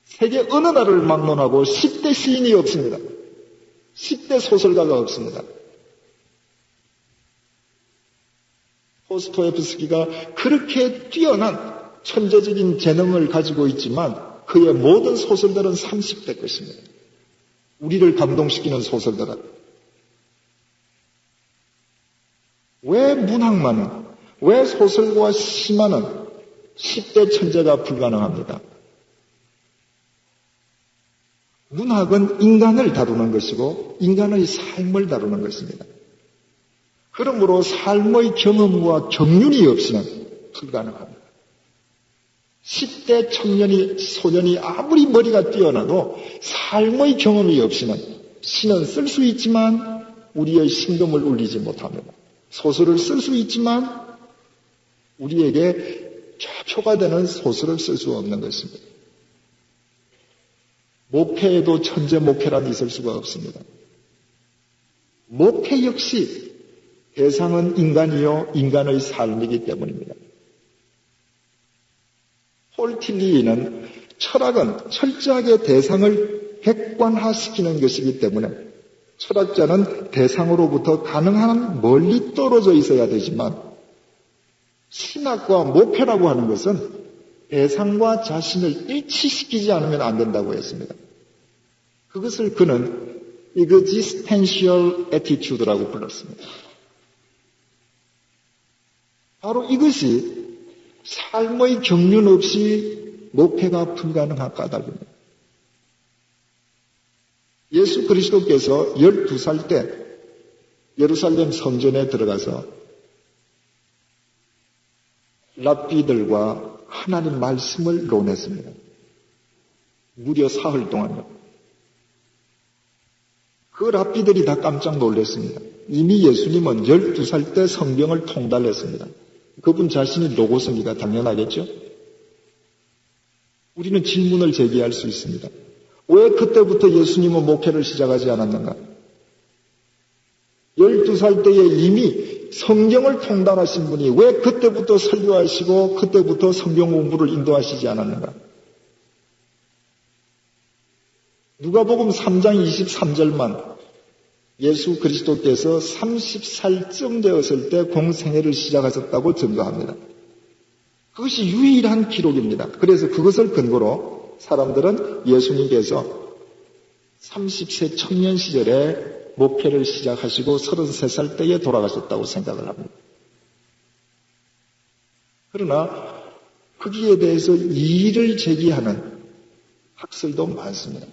[SPEAKER 1] 세계 어느 나라를 막론하고 10대 시인이 없습니다. 10대 소설가가 없습니다. 도스토옙스키가 그렇게 뛰어난 천재적인 재능을 가지고 있지만 그의 모든 소설들은 30대 것입니다. 우리를 감동시키는 소설들은. 왜 문학만은, 왜 소설과 시만은 10대 천재가 불가능합니다. 문학은 인간을 다루는 것이고 인간의 삶을 다루는 것입니다. 그러므로 삶의 경험과 경륜이 없이는 불가능합니다. 10대 청년이, 소년이 아무리 머리가 뛰어나도 삶의 경험이 없이는 시는 쓸 수 있지만 우리의 심금을 울리지 못합니다. 소설을 쓸 수 있지만 우리에게 좌표가 되는 소설을 쓸 수 없는 것입니다. 목회에도 천재 목회란 있을 수가 없습니다. 목회 역시 대상은 인간이요 인간의 삶이기 때문입니다. 폴 틸리는 철학은 철저하게 대상을 객관화시키는 것이기 때문에 철학자는 대상으로부터 가능한 멀리 떨어져 있어야 되지만 신학과 목회라고 하는 것은 대상과 자신을 일치시키지 않으면 안 된다고 했습니다. 그것을 그는 existential attitude라고 불렀습니다. 바로 이것이 삶의 경륜 없이 목회가 불가능한 까닭입니다. 예수 그리스도께서 12살 때 예루살렘 성전에 들어가서 랍비들과 하나님 말씀을 논했습니다. 무려 사흘 동안요. 그 랍비들이 다 깜짝 놀랐습니다. 이미 예수님은 12살 때 성경을 통달했습니다. 그분 자신이 로고스니까 당연하겠죠? 우리는 질문을 제기할 수 있습니다. 왜 그때부터 예수님은 목회를 시작하지 않았는가? 12살 때에 이미 성경을 통달하신 분이 왜 그때부터 설교하시고 그때부터 성경 공부를 인도하시지 않았는가? 누가복음 3장 23절만 예수 그리스도께서 30살쯤 되었을 때 공생애를 시작하셨다고 증거합니다. 그것이 유일한 기록입니다. 그래서 그것을 근거로 사람들은 예수님께서 30세 청년 시절에 목회를 시작하시고 33살 때에 돌아가셨다고 생각을 합니다. 그러나 거기에 대해서 이의를 제기하는 학설도 많습니다.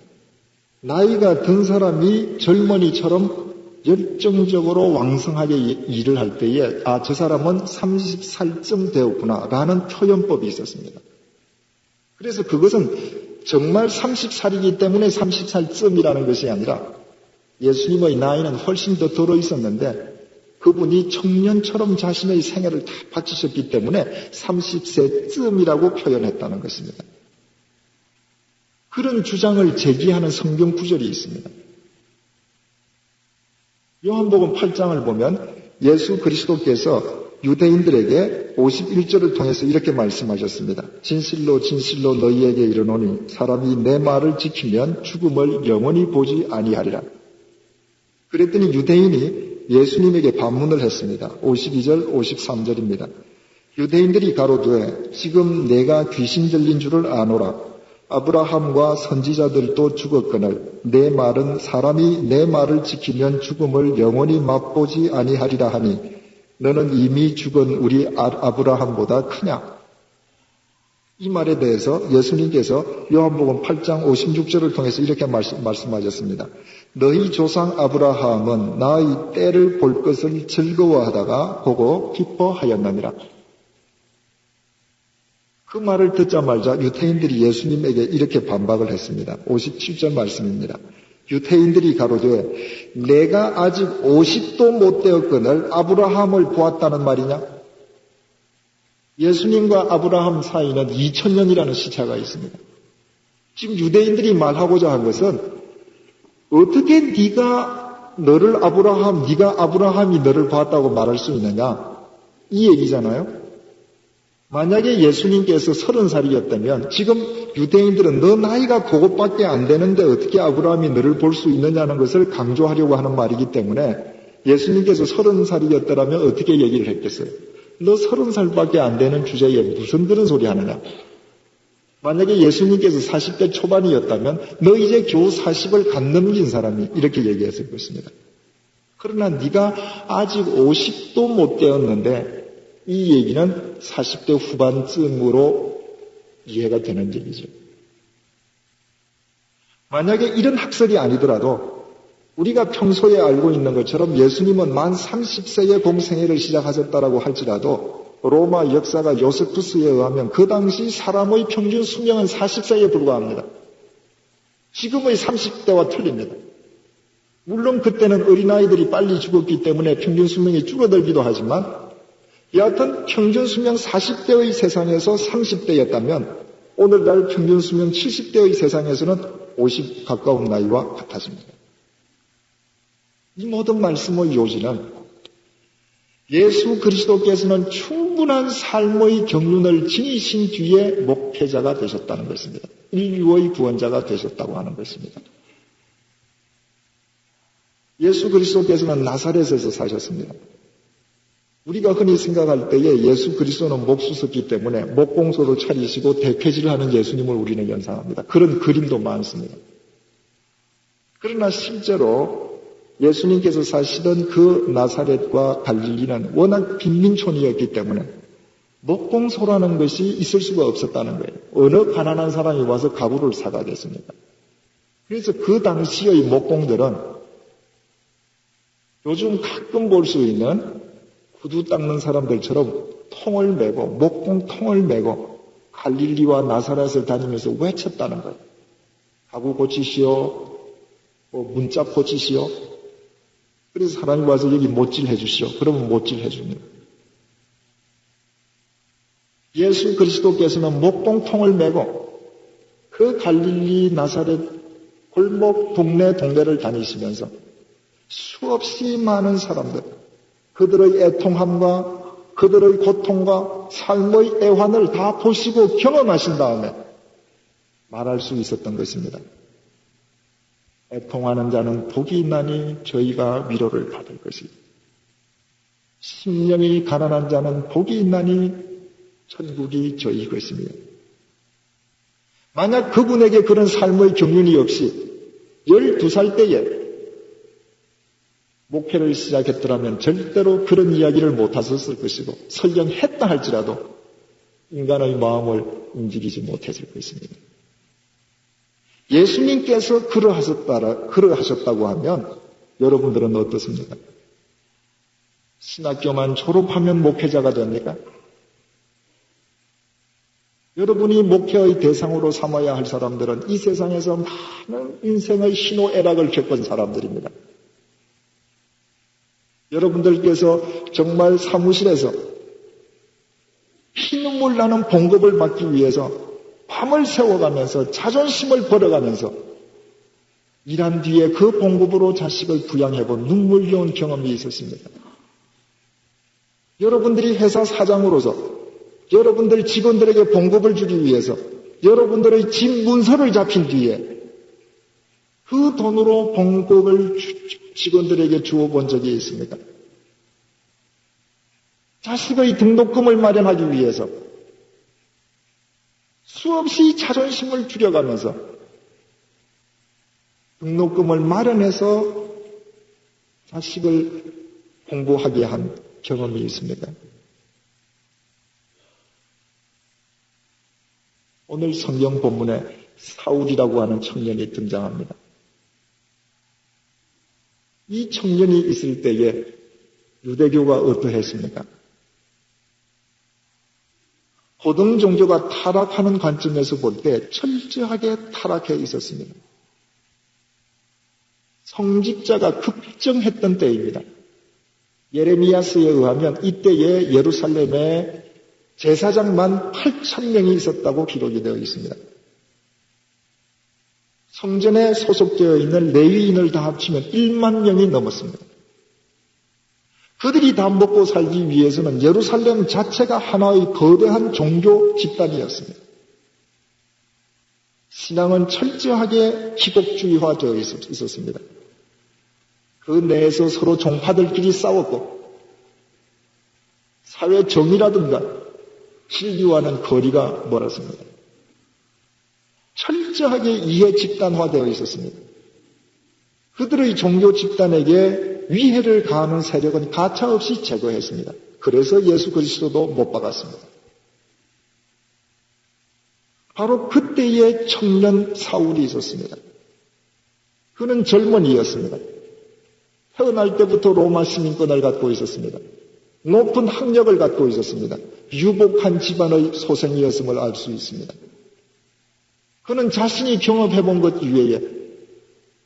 [SPEAKER 1] 나이가 든 사람이 젊은이처럼 열정적으로 왕성하게 일을 할 때에 저 사람은 30살쯤 되었구나 라는 표현법이 있었습니다. 그래서 그것은 정말 30살이기 때문에 30살쯤이라는 것이 아니라 예수님의 나이는 훨씬 더 들어 있었는데 그분이 청년처럼 자신의 생애를 다 바치셨기 때문에 30세쯤이라고 표현했다는 것입니다. 그런 주장을 제기하는 성경 구절이 있습니다. 요한복음 8장을 보면 예수 그리스도께서 유대인들에게 51절을 통해서 이렇게 말씀하셨습니다. 진실로 진실로 너희에게 이르노니 사람이 내 말을 지키면 죽음을 영원히 보지 아니하리라. 그랬더니 유대인이 예수님에게 반문을 했습니다. 52절 53절입니다. 유대인들이 가로되 지금 내가 귀신 들린 줄을 아노라. 아브라함과 선지자들도 죽었거늘 내 말은 사람이 내 말을 지키면 죽음을 영원히 맛보지 아니하리라 하니 너는 이미 죽은 우리 아브라함보다 크냐? 이 말에 대해서 예수님께서 요한복음 8장 56절을 통해서 이렇게 말씀하셨습니다. 너희 조상 아브라함은 나의 때를 볼 것을 즐거워하다가 보고 기뻐하였느니라. 그 말을 듣자마자 유대인들이 예수님에게 이렇게 반박을 했습니다. 57절 말씀입니다. 유대인들이 가로되 내가 아직 50도 못 되었거늘 아브라함을 보았다는 말이냐? 예수님과 아브라함 사이는 2000년이라는 시차가 있습니다. 지금 유대인들이 말하고자 한 것은 어떻게 네가 아브라함이 너를 봤다고 말할 수 있느냐? 이 얘기잖아요. 만약에 예수님께서 30살이었다면 지금 유대인들은 너 나이가 그것밖에 안 되는데 어떻게 아브라함이 너를 볼 수 있느냐는 것을 강조하려고 하는 말이기 때문에 예수님께서 30살이었더라면 어떻게 얘기를 했겠어요? 너 30살밖에 안 되는 주제에 무슨 그런 소리 하느냐? 만약에 예수님께서 40대 초반이었다면 너 이제 겨우 40을 갓 넘긴 사람이 이렇게 얘기했을 것입니다. 그러나 네가 아직 50도 못 되었는데 이 얘기는 40대 후반쯤으로 이해가 되는 얘기죠. 만약에 이런 학설이 아니더라도 우리가 평소에 알고 있는 것처럼 예수님은 만 30세에 공생애를 시작하셨다라고 할지라도 로마 역사가 요세푸스에 의하면 그 당시 사람의 평균 수명은 40세에 불과합니다. 지금의 30대와 틀립니다. 물론 그때는 어린아이들이 빨리 죽었기 때문에 평균 수명이 줄어들기도 하지만 여하튼 평균 수명 40대의 세상에서 30대였다면 오늘날 평균 수명 70대의 세상에서는 50 가까운 나이와 같아집니다. 이 모든 말씀의 요지는 예수 그리스도께서는 충분한 삶의 경륜을 지니신 뒤에 목회자가 되셨다는 것입니다. 인류의 구원자가 되셨다고 하는 것입니다. 예수 그리스도께서는 나사렛에서 사셨습니다. 우리가 흔히 생각할 때에 예수 그리스도는 목수셨기 때문에 목공소를 차리시고 대패질을 하는 예수님을 우리는 연상합니다. 그런 그림도 많습니다. 그러나 실제로 예수님께서 사시던 그 나사렛과 갈릴리는 워낙 빈민촌이었기 때문에 목공소라는 것이 있을 수가 없었다는 거예요. 어느 가난한 사람이 와서 가구를 사가겠습니까? 그래서 그 당시의 목공들은 요즘 가끔 볼 수 있는 구두 닦는 사람들처럼 통을 메고 목공통을 메고 갈릴리와 나사렛을 다니면서 외쳤다는 거예요. 가구 고치시오, 문자 고치시오. 그래서 사람이 와서 여기 못질 해주시오. 그러면 못질 해줍니다. 예수 그리스도께서는 목공통을 메고 그 갈릴리 나사렛 골목 동네를 다니시면서 수없이 많은 사람들, 그들의 애통함과 그들의 고통과 삶의 애환을 다 보시고 경험하신 다음에 말할 수 있었던 것입니다. 애통하는 자는 복이 있나니 저희가 위로를 받을 것이다. 심령이 가난한 자는 복이 있나니 천국이 저희 것입니다. 만약 그분에게 그런 삶의 경륜이 없이 12살 때에 목회를 시작했더라면 절대로 그런 이야기를 못하셨을 것이고 설령 했다 할지라도 인간의 마음을 움직이지 못했을 것입니다. 예수님께서 그러하셨다고 하면 여러분들은 어떻습니까? 신학교만 졸업하면 목회자가 됩니까? 여러분이 목회의 대상으로 삼아야 할 사람들은 이 세상에서 많은 인생의 희노애락을 겪은 사람들입니다. 여러분들께서 정말 사무실에서 피눈물 나는 봉급을 받기 위해서 밤을 새워가면서 자존심을 버려가면서 일한 뒤에 그 봉급으로 자식을 부양해본 눈물겨운 경험이 있었습니다. 여러분들이 회사 사장으로서 여러분들 직원들에게 봉급을 주기 위해서 여러분들의 집 문서를 잡힌 뒤에 그 돈으로 봉급을 직원들에게 주어본 적이 있습니까? 자식의 등록금을 마련하기 위해서 수없이 자존심을 줄여가면서 등록금을 마련해서 자식을 공부하게 한 경험이 있습니까? 오늘 성경 본문에 사울이라고 하는 청년이 등장합니다. 이 청년이 있을 때에 유대교가 어떠했습니까? 고등 종교가 타락하는 관점에서 볼 때 철저하게 타락해 있었습니다. 성직자가 급증했던 때입니다. 예레미야서에 의하면 이때에 예루살렘에 제사장만 8,000명이 있었다고 기록이 되어 있습니다. 성전에 소속되어 있는 레위인을 다 합치면 1만 명이 넘었습니다. 그들이 다 먹고 살기 위해서는 예루살렘 자체가 하나의 거대한 종교 집단이었습니다. 신앙은 철저하게 기복주의화되어 있었습니다. 그 내에서 서로 종파들끼리 싸웠고 사회 정의라든가 진리와는 거리가 멀었습니다. 철저하게 이해 집단화되어 있었습니다. 그들의 종교 집단에게 위해를 가하는 세력은 가차없이 제거했습니다. 그래서 예수 그리스도도 못 박았습니다. 바로 그때의 청년 사울이 있었습니다. 그는 젊은이였습니다. 태어날 때부터 로마 시민권을 갖고 있었습니다. 높은 학력을 갖고 있었습니다. 유복한 집안의 소생이었음을 알 수 있습니다. 그는 자신이 경험해본 것 이외에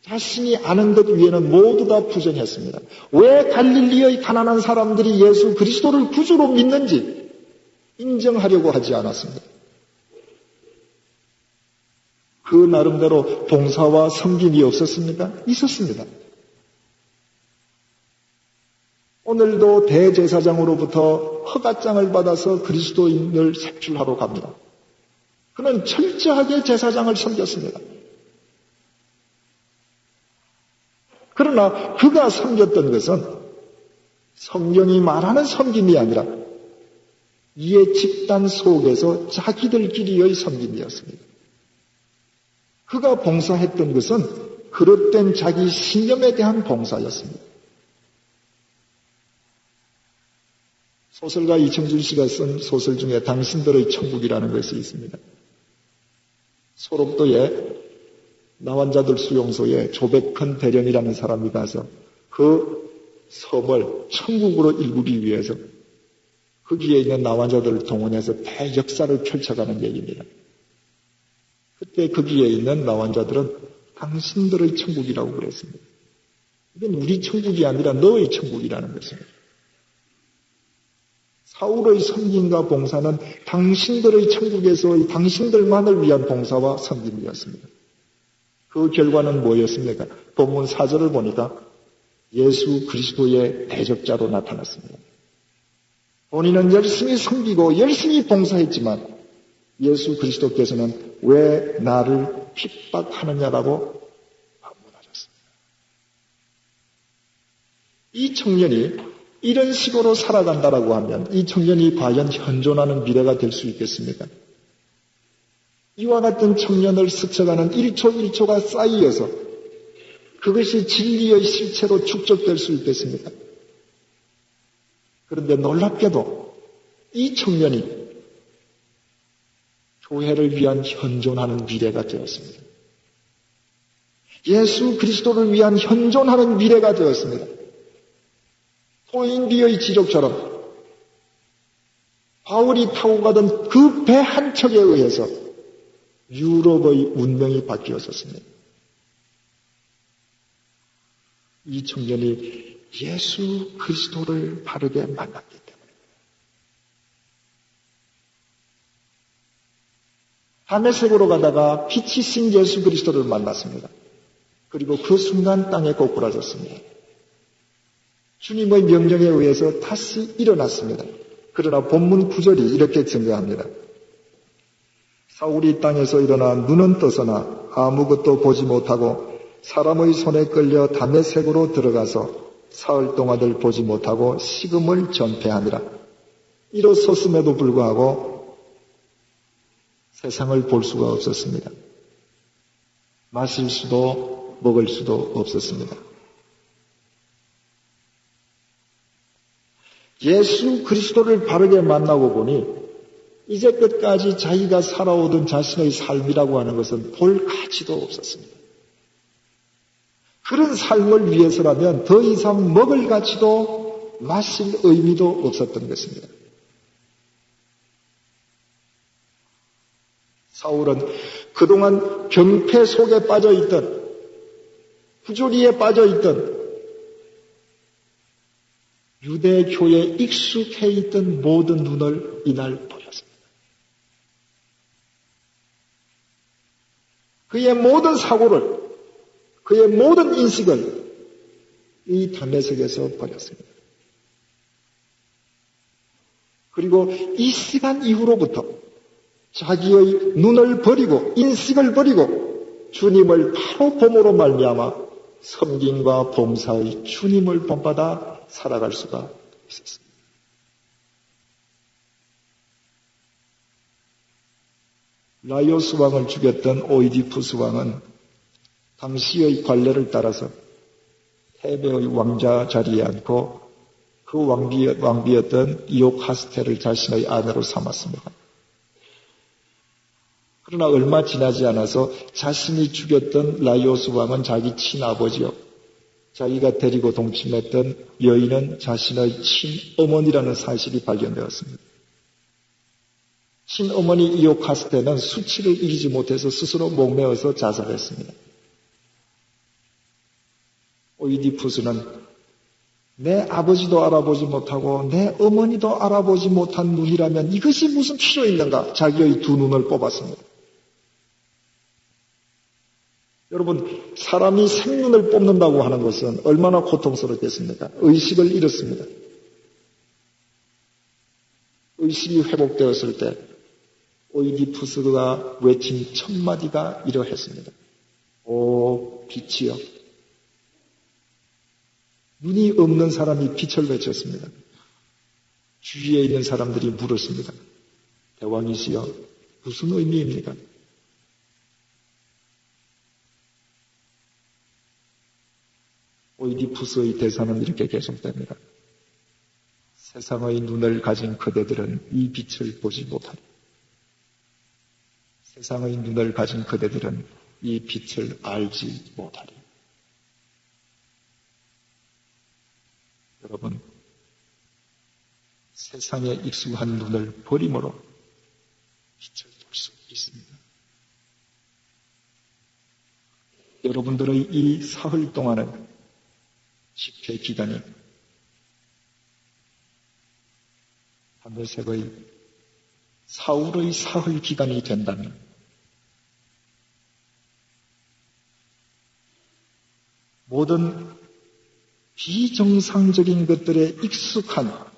[SPEAKER 1] 자신이 아는 것 위에는 모두 다 부정했습니다. 왜 갈릴리의 가난한 사람들이 예수 그리스도를 구주로 믿는지 인정하려고 하지 않았습니다. 그 나름대로 봉사와 섬김이 없었습니까? 있었습니다. 오늘도 대제사장으로부터 허가장을 받아서 그리스도인을 색출하러 갑니다. 그는 철저하게 제사장을 섬겼습니다. 그러나 그가 섬겼던 것은 성경이 말하는 섬김이 아니라 이에 집단 속에서 자기들끼리의 섬김이었습니다. 그가 봉사했던 것은 그릇된 자기 신념에 대한 봉사였습니다. 소설가 이청준 씨가 쓴 소설 중에 당신들의 천국이라는 것이 있습니다. 소록도에 나환자들 수용소에 조백헌 대령이라는 사람이 가서 그 섬을 천국으로 일구기 위해서 거기에 있는 나환자들을 동원해서 대역사를 펼쳐가는 얘기입니다. 그때 거기에 있는 나환자들은 당신들의 천국이라고 그랬습니다. 이건 우리 천국이 아니라 너의 천국이라는 것입니다. 사울의 섬김과 봉사는 당신들의 천국에서의 당신들만을 위한 봉사와 섬김이었습니다. 그 결과는 뭐였습니까? 본문 4절을 보니까 예수 그리스도의 대적자로 나타났습니다. 본인은 열심히 섬기고 열심히 봉사했지만 예수 그리스도께서는 왜 나를 핍박하느냐라고 반문하셨습니다. 이 청년이 이런 식으로 살아간다라고 하면 이 청년이 과연 현존하는 미래가 될 수 있겠습니까? 이와 같은 청년을 스쳐가는 1초 1초가 쌓이어서 그것이 진리의 실체로 축적될 수 있겠습니까? 그런데 놀랍게도 이 청년이 교회를 위한 현존하는 미래가 되었습니다. 예수 그리스도를 위한 현존하는 미래가 되었습니다. 토인비의 지적처럼 바울이 타고 가던 그 배 한 척에 의해서 유럽의 운명이 바뀌었었습니다. 이 청년이 예수 그리스도를 바르게 만났기 때문에 다메섹으로 가다가 빛이 신 예수 그리스도를 만났습니다. 그리고 그 순간 땅에 고꾸라졌습니다. 주님의 명령에 의해서 다시 일어났습니다. 그러나 본문 9절이 이렇게 증거합니다. 사울이 땅에서 일어나 눈은 떠서나 아무것도 보지 못하고 사람의 손에 끌려 다메섹으로 들어가서 사흘 동안을 보지 못하고 식음을 전폐하니라. 일어섰음에도 불구하고 세상을 볼 수가 없었습니다. 마실 수도 먹을 수도 없었습니다. 예수 그리스도를 바르게 만나고 보니 이제 끝까지 자기가 살아오던 자신의 삶이라고 하는 것은 볼 가치도 없었습니다. 그런 삶을 위해서라면 더 이상 먹을 가치도 마실 의미도 없었던 것입니다. 사울은 그동안 병폐 속에 빠져있던 부조리에 빠져있던 유대교에 익숙해 있던 모든 눈을 이날 보였습니다. 그의 모든 사고를, 그의 모든 인식을 이 다메섹에서 버렸습니다. 그리고 이 시간 이후로부터 자기의 눈을 버리고 인식을 버리고 주님을 바로 봄으로 말미암아 섬김과 봉사의 주님을 본받아 살아갈 수가 있었습니다. 라이오스 왕을 죽였던 오이디푸스 왕은 당시의 관례를 따라서 테베의 왕자 자리에 앉고 그 왕비였던 이오카스테를 자신의 아내로 삼았습니다. 그러나 얼마 지나지 않아서 자신이 죽였던 라이오스 왕은 자기 친아버지요, 자기가 데리고 동침했던 여인은 자신의 친어머니라는 사실이 발견되었습니다. 친어머니 이오카스테는 수치를 이기지 못해서 스스로 목매어서 자살했습니다. 오이디푸스는 내 아버지도 알아보지 못하고 내 어머니도 알아보지 못한 눈이라면 이것이 무슨 필요 있는가? 자기의 두 눈을 뽑았습니다. 여러분, 사람이 생눈을 뽑는다고 하는 것은 얼마나 고통스럽겠습니까? 의식을 잃었습니다. 의식이 회복되었을 때 오이디푸스가 외친 첫 마디가 이러했습니다. 오 빛이여. 눈이 없는 사람이 빛을 외쳤습니다. 주위에 있는 사람들이 물었습니다. 대왕이시여, 무슨 의미입니까? 오이디푸스의 대사는 이렇게 계속됩니다. 세상의 눈을 가진 그대들은 이 빛을 보지 못하리. 세상의 눈을 가진 그대들은 이 빛을 알지 못하리. 여러분, 세상에 익숙한 눈을 버림으로 빛을 볼 수 있습니다. 여러분들의 이 사흘 동안은 집회 기간이 하늘색의 사울의 사흘 기간이 된다면 모든 비정상적인 것들에 익숙한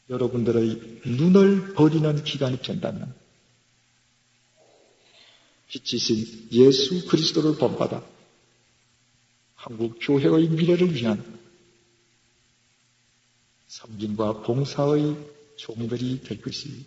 [SPEAKER 1] 여러분들의 눈을 버리는 기간이 된다면 빛이신 예수 그리스도를 본받아 한국 교회의 미래를 위한 섬김과 봉사의 종들이 될 것이